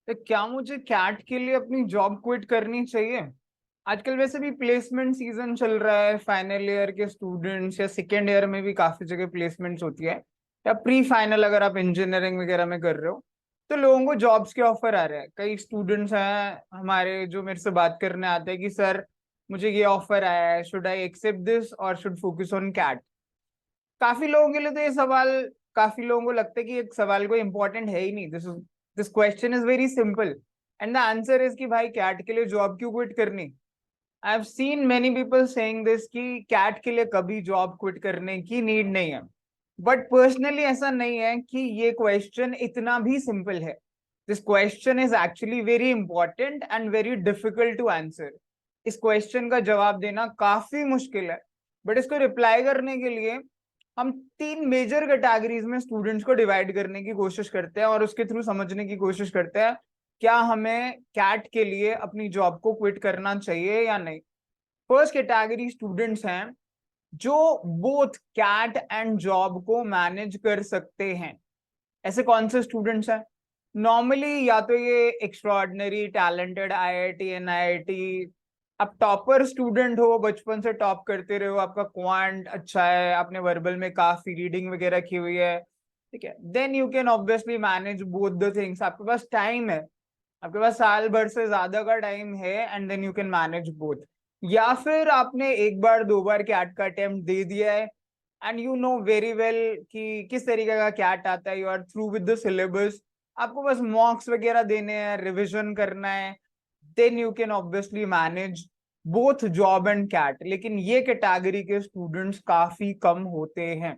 तो क्या मुझे कैट के लिए अपनी जॉब क्विट करनी चाहिए? आजकल वैसे भी प्लेसमेंट सीजन चल रहा है, फाइनल ईयर के स्टूडेंट्स या सेकेंड ईयर में भी काफी जगह प्लेसमेंट्स होती है, या प्री फाइनल अगर आप इंजीनियरिंग वगैरह में कर रहे हो तो लोगों को जॉब्स के ऑफर आ रहे हैं। कई स्टूडेंट्स हैं हमारे जो मेरे से बात करने आते हैं कि सर मुझे ये ऑफर आया है, शुड आई एक्सेप्ट दिस और शुड फोकस ऑन कैट। काफी लोगों के लिए तो ये सवाल, काफी लोगों को लगता है कि एक सवाल कोई इंपॉर्टेंट है ही नहीं। This question is very simple and the answer is कि भाई कैट के लिए जॉब क्यों क्विट करनी। I have seen many people saying this कि कैट के लिए कभी जॉब क्विट करने की नीड नहीं है। बट पर्सनली ऐसा नहीं है कि ये क्वेश्चन इतना भी सिंपल है। This question is actually very important and very difficult to answer. इस क्वेश्चन का जवाब देना काफी मुश्किल है। बट इसको रिप्लाई करने के लिए हम तीन मेजर कैटेगरीज में स्टूडेंट्स को डिवाइड करने की कोशिश करते हैं और उसके थ्रू समझने की कोशिश करते हैं क्या हमें कैट के लिए अपनी जॉब को क्विट करना चाहिए या नहीं। फर्स्ट कैटेगरी स्टूडेंट्स हैं जो बोथ कैट एंड जॉब को मैनेज कर सकते हैं। ऐसे कौन से स्टूडेंट्स हैं? नॉर्मली या तो ये एक्स्ट्रॉर्डिनरी टैलेंटेड आईआईटी एनआईटी, आप टॉपर स्टूडेंट हो, बचपन से टॉप करते रहे हो, आपका क्वांट अच्छा है, आपने वर्बल में काफी रीडिंग वगैरह की हुई है, ठीक है, then you can obviously manage both the things. आपके पास टाइम है, आपके पास साल भर से ज्यादा का टाइम है and then you can manage both. या फिर आपने एक बार दो बार कैट का अटेम्प्ट दे दिया है and you know very well कि किस तरीके का कैट आता है, you are through with the syllabus, आपको बस मॉक्स वगैरह देने हैं, रिविजन करना है, then you can obviously manage both job and CAT. लेकिन ये कैटेगरी के स्टूडेंट्स काफी कम होते हैं,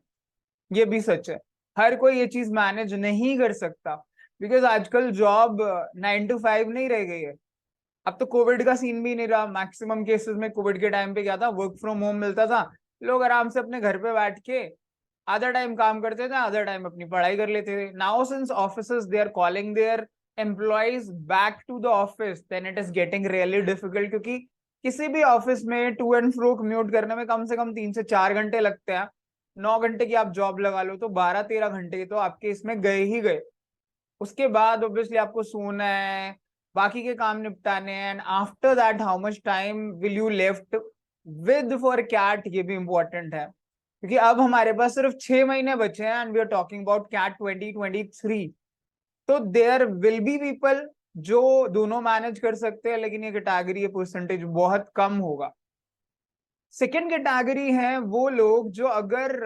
ये भी सच है। हर कोई ये चीज मैनेज नहीं कर सकता बिकॉज आजकल जॉब 9 to 5 नहीं रह गई है। अब तो कोविड का सीन भी नहीं रहा। मैक्सिमम केसेस में कोविड के टाइम पे क्या था, वर्क फ्रॉम होम मिलता था, लोग आराम से अपने घर पे बैठ के आधा टाइम काम करते थे, आधा टाइम अपनी पढ़ाई कर लेते थे। Now since offices they are calling their employees back to the office, then it is getting really difficult, क्योंकि किसी भी ऑफिस में टू एंड फ्रो कम्यूट करने में कम से कम 3 से 4 घंटे लगते हैं। 9 घंटे की आप जॉब लगा लो तो 12-13 घंटे तो आपके इसमें गए ही गए। उसके बाद ऑब्वियसली आपको सोना है, बाकी के काम निपटाने हैं, and after that how much time will you left with for CAT, ये भी इंपॉर्टेंट है। क्योंकि अब हमारे पास सिर्फ 6 महीने बचे हैं and we are talking about CAT 2023। तो देयर विल बी पीपल जो दोनों मैनेज कर सकते हैं, लेकिन ये कैटेगरी, ये परसेंटेज बहुत कम होगा। सेकेंड कैटेगरी है वो लोग जो अगर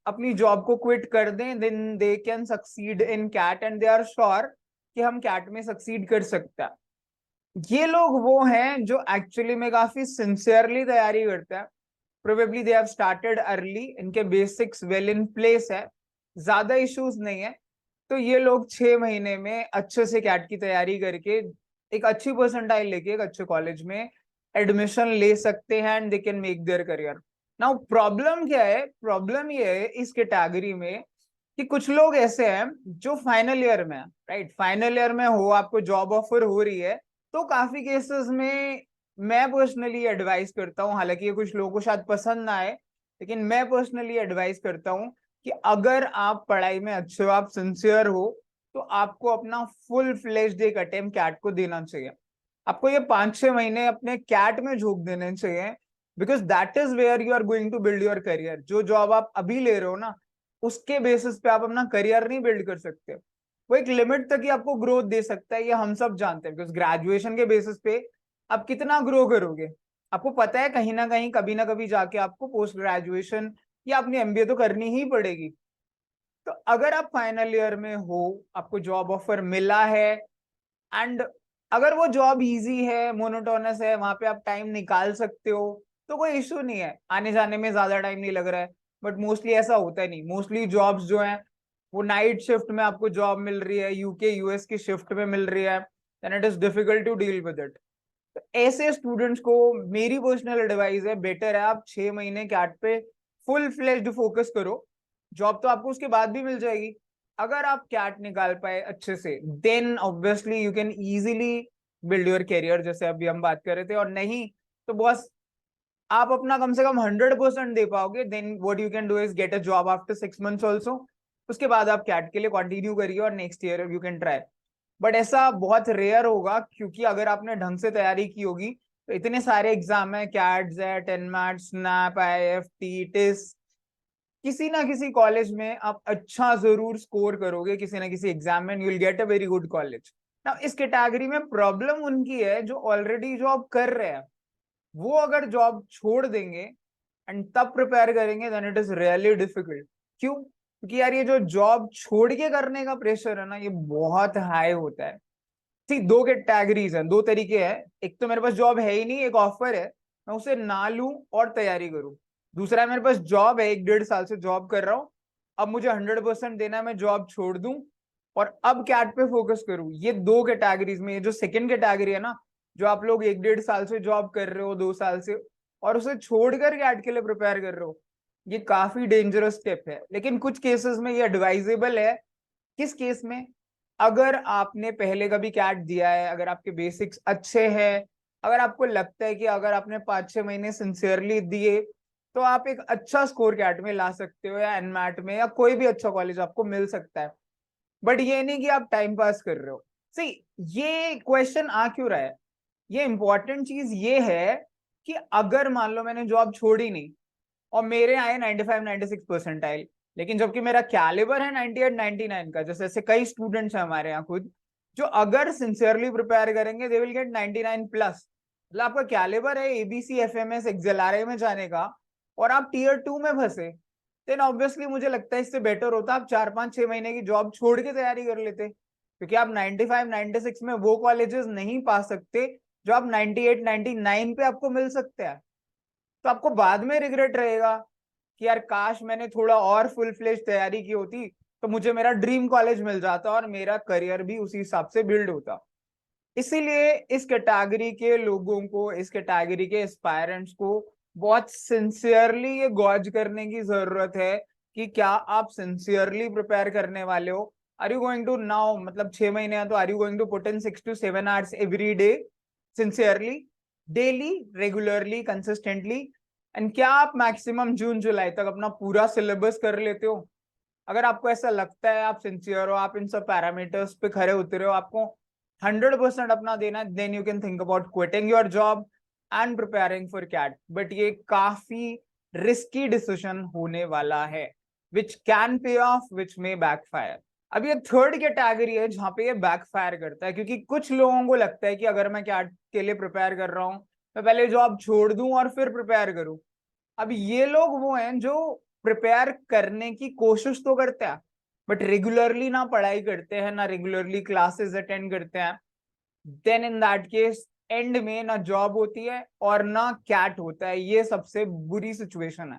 अपनी जॉब को क्विट कर दें then they can succeed in CAT and they are sure कि हम कैट में सक्सीड कर सकते हैं। ये लोग वो हैं जो एक्चुअली में काफी सिंसियरली तैयारी करते हैं। Probably they have started early, इनके बेसिक्स वेल इन प्लेस है, ज्यादा इश्यूज नहीं है। तो ये लोग 6 महीने में अच्छे से कैट की तैयारी करके एक अच्छी परसेंटाइल लेके एक अच्छे कॉलेज में एडमिशन ले सकते हैं and they can make their career. Now problem क्या है? प्रॉब्लम ये है इस कैटेगरी में कि कुछ लोग ऐसे हैं जो फाइनल ईयर में है, राइट, फाइनल ईयर में हो, आपको जॉब ऑफर हो रही है, तो काफी केसेस में मैं पर्सनली एडवाइस करता हूँ, हालांकि ये कुछ लोगों को शायद पसंद ना आए, लेकिन मैं पर्सनली एडवाइस करता हूँ कि अगर आप पढ़ाई में अच्छे हो, आप सिंसियर हो, तो आपको अपना फुल फ्लेज्ड एक अटेम्प्ट कैट को देना चाहिए। आपको ये 5-6 महीने अपने कैट में झोंक देने चाहिए, because that is where you are going to build your career. जो जॉब आप अभी ले रहे हो ना, उसके बेसिस पे आप अपना करियर नहीं बिल्ड कर सकते। वो एक लिमिट तक ही आपको ग्रोथ दे सकता है, ये हम सब जानते हैं, बिकॉज ग्रेजुएशन के बेसिस पे आप कितना ग्रो करोगे? आपको पता है कहीं ना कभी जाके आपको पोस्ट ग्रेजुएशन या अपनी एमबीए तो करनी ही पड़ेगी। तो अगर आप फाइनल ईयर में हो, आपको जॉब ऑफर मिला है एंड अगर वो जॉब इजी है, मोनोटोनस है, वहां पे आप टाइम निकाल सकते हो, तो कोई इशू नहीं है, आने जाने में ज्यादा टाइम नहीं लग रहा है। बट मोस्टली ऐसा होता है नहीं। मोस्टली जॉब्स जो हैं वो नाइट शिफ्ट में आपको जॉब मिल रही है, यूके यूएस की शिफ्ट में मिल रही है, then it is difficult to deal with it. तो ऐसे स्टूडेंट्स को मेरी पर्सनल एडवाइस है, बेटर है आप 6 महीने कैट पे फुल फ्लेज्ड फोकस करो। जॉब तो आपको उसके बाद भी मिल जाएगी। अगर आप कैट निकाल पाए अच्छे से, then obviously you can easily build your career, जैसे अभी हम बात कर रहे थे। और नहीं तो बस आप अपना कम से कम 100% दे पाओगे, then what you can do is get a job after 6 months also. उसके बाद आप कैट के लिए कंटिन्यू करिए और next year you can try. But ऐसा बहुत रेयर होगा, क्योंकि अगर आपने ढंग से तैयारी की होगी तो इतने सारे एग्जाम है, कैट्स है, 10 मैट, स्नैप, IIFT, टिस, किसी ना किसी कॉलेज में आप अच्छा जरूर स्कोर करोगे किसी ना किसी एग्जाम में, you will get a very good college. ना इस कैटेगरी में प्रॉब्लम उनकी है जो ऑलरेडी जॉब कर रहे हैं। वो अगर जॉब छोड़ देंगे एंड तब प्रिपेयर करेंगे, then it is really difficult. क्यों? क्योंकि यार ये जो जॉब छोड़ के करने का प्रेशर है ना, ये बहुत हाई होता है। ठीक, दो कैटेगरीज हैं, दो तरीके हैं। एक तो मेरे पास जॉब है ही नहीं, एक ऑफर है, मैं उसे ना लूं और तैयारी करूं। दूसरा है मेरे पास जॉब है, 1-1.5 साल से जॉब कर रहा हूं, अब मुझे 100% देना है, मैं जॉब छोड़ दूं और अब कैट पे फोकस करूं। ये दो कैटेगरीज में, ये जो सेकंड कैटेगरी है ना, जो आप लोग 1-1.5 साल से जॉब कर रहे हो, 2 साल से, और उसे छोड़कर कैट के लिए प्रिपेयर कर रहे हो, ये काफी डेंजरस स्टेप है। लेकिन कुछ केसेस में ये एडवाइजेबल है। किस केस में? अगर आपने पहले कभी कैट दिया है, अगर आपके बेसिक्स अच्छे हैं, अगर आपको लगता है कि अगर आपने 5-6 महीने सिंसियरली दिए तो आप एक अच्छा स्कोर कैट में ला सकते हो, या एनमैट में, या कोई भी अच्छा कॉलेज आपको मिल सकता है। बट ये नहीं कि आप टाइम पास कर रहे हो। सी, ये क्वेश्चन आ क्यों रहा है? ये इंपॉर्टेंट चीज ये है कि अगर मान लो मैंने जॉब छोड़ी नहीं और मेरे आए 95-96 परसेंटाइल, लेकिन जबकि मेरा कैलिबर है 98-99 का, जैसे ऐसे कई स्टूडेंट्स हैं हमारे यहाँ खुद, जो अगर सिंसियरली प्रिपेयर करेंगे दे विल गेट 99+। मतलब आपका कैलिबर है ABC, FMS, XLRI में जाने का, और आप Tier 2 में फंसे, देन ऑब्वियसली मुझे लगता है इससे बेटर होता आप 4-5-6 महीने की जॉब छोड़ के तैयारी कर लेते, क्योंकि आप 95-96 में वो कॉलेजेस नहीं पा सकते जो आप 98-99 पे आपको मिल सकते हैं। तो आपको बाद में रिग्रेट रहेगा कि यार काश मैंने थोड़ा और फुल फ्लेज तैयारी की होती तो मुझे मेरा ड्रीम कॉलेज मिल जाता और मेरा करियर भी उसी हिसाब से बिल्ड होता। इसीलिए इस कैटेगरी के लोगों को, इस कैटेगरी के एस्पायरेंट्स को बहुत सिंसियरली ये गॉज करने की जरूरत है कि क्या आप सिंसियरली प्रिपेयर करने वाले हो। Are you going to now, मतलब 6 महीने हैं तो are you going to put in 6 to 7 hours every day, sincerely, daily, regularly, consistently? And क्या आप मैक्सिमम जून जुलाई तक अपना पूरा सिलेबस कर लेते हो? अगर आपको ऐसा लगता है, आप सिंसियर हो, आप इन सब पैरामीटर्स पे खरे उतरे हो, आपको 100% अपना देना, then you can think about quitting your job and preparing for CAT. But ये काफी रिस्की डिसीजन होने वाला है, which can pay off, which may backfire. अब ये थर्ड कैटेगरी है जहां पे ये बैकफायर करता है, क्योंकि कुछ लोगों को लगता है कि अगर मैं कैट के लिए प्रिपेयर कर रहा हूँ, मैं पहले जॉब छोड़ दूं और फिर प्रिपेयर करूं। अब ये लोग वो हैं जो प्रिपेयर करने की कोशिश तो करते हैं, बट रेगुलरली ना पढ़ाई करते हैं, ना रेगुलरली क्लासेस अटेंड करते हैं। Then in that case end में ना जॉब होती है और ना कैट होता है। ये सबसे बुरी सिचुएशन है।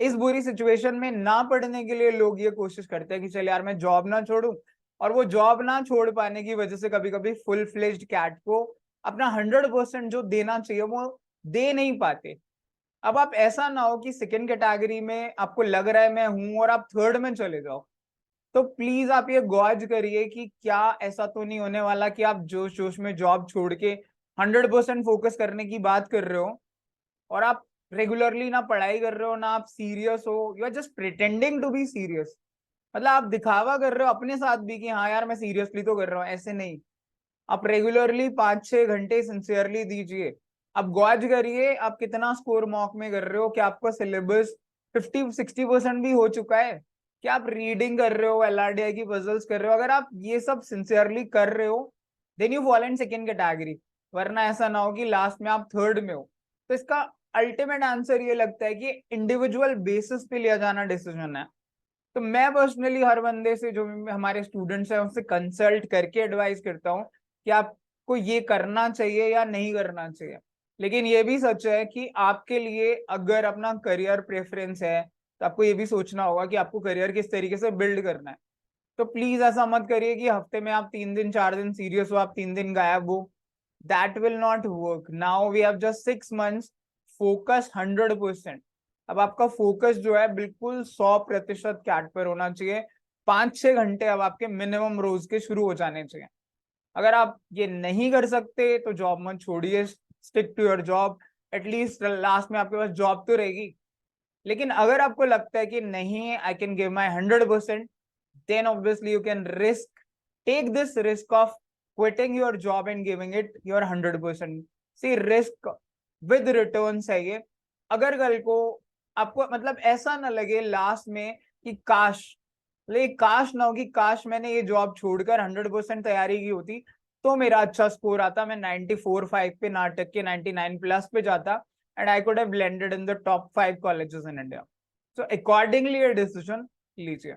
इस बुरी सिचुएशन में ना पढ़ने के लिए लोग ये कोशिश करते हैं कि चल यार मैं जॉब ना छोड़ूं, और वो जॉब ना छोड़ पाने की वजह से कभी कभी फुल फ्लेज्ड कैट को अपना 100% जो देना चाहिए वो दे नहीं पाते। अब आप ऐसा ना हो कि सेकंड कैटेगरी में आपको लग रहा है मैं हूं और आप थर्ड में चले जाओ। तो प्लीज आप ये गौज करिए कि क्या ऐसा तो नहीं होने वाला कि आप जोश जोश में जॉब छोड़ के 100% फोकस करने की बात कर रहे हो और आप रेगुलरली ना पढ़ाई कर रहे हो, ना आप सीरियस हो, you are just pretending to be serious. मतलब आप दिखावा कर रहे हो अपने साथ भी कि हाँ यार मैं सीरियसली तो कर रहा हूँ, ऐसे नहीं। आप रेगुलरली 5-6 घंटे सिंसियरली दीजिए। आप गॉज करिए आप कितना स्कोर मॉक में कर रहे हो, क्या आपका सिलेबस 50-60% भी हो चुका है, क्या आप रीडिंग कर रहे हो, LRDI की पजल्स कर रहे हो। अगर आप ये सब सिंसियरली कर रहे हो then you fall in second category, वरना ऐसा ना हो कि लास्ट में आप थर्ड में हो। तो इसका अल्टीमेट आंसर ये लगता है कि इंडिविजुअल बेसिस पे लिया जाना डिसीजन है। तो मैं पर्सनली हर बंदे से, जो हमारे स्टूडेंट्स हैं, उनसे कंसल्ट करके एडवाइस करता हूँ कि आपको ये करना चाहिए या नहीं करना चाहिए। लेकिन ये भी सच है कि आपके लिए अगर अपना करियर प्रेफरेंस है तो आपको ये भी सोचना होगा कि आपको करियर किस तरीके से बिल्ड करना है। तो प्लीज ऐसा मत करिए कि हफ्ते में आप 3 दिन 4 दिन सीरियस हो, आप 3 दिन गायब हो। That will not work. Now we have just 6 months, focus 100%। अब आपका फोकस जो है बिल्कुल 100% कैट पर होना चाहिए। 5-6 घंटे अब आपके मिनिमम रोज के शुरू हो जाने चाहिए। अगर आप ये नहीं कर सकते तो जॉब मत छोड़िए, stick to your job. At least last में आपके पास जॉब तो रहेगी। लेकिन अगर आपको लगता है कि नहीं, I can give my 100%, then obviously you can risk, take this risk of quitting your job and giving it your 100%। See risk with returns है ये। अगर कल को आपको मतलब ऐसा ना लगे लास्ट में कि काश ना हो कि काश मैंने ये जॉब छोड़कर 100% तैयारी की होती तो मेरा अच्छा स्कोर आता, मैं 94.5 पे ना अटक के 99 प्लस पे जाता and I could have landed in the top 5 colleges in India. So accordingly ये डिसीजन लीजिए।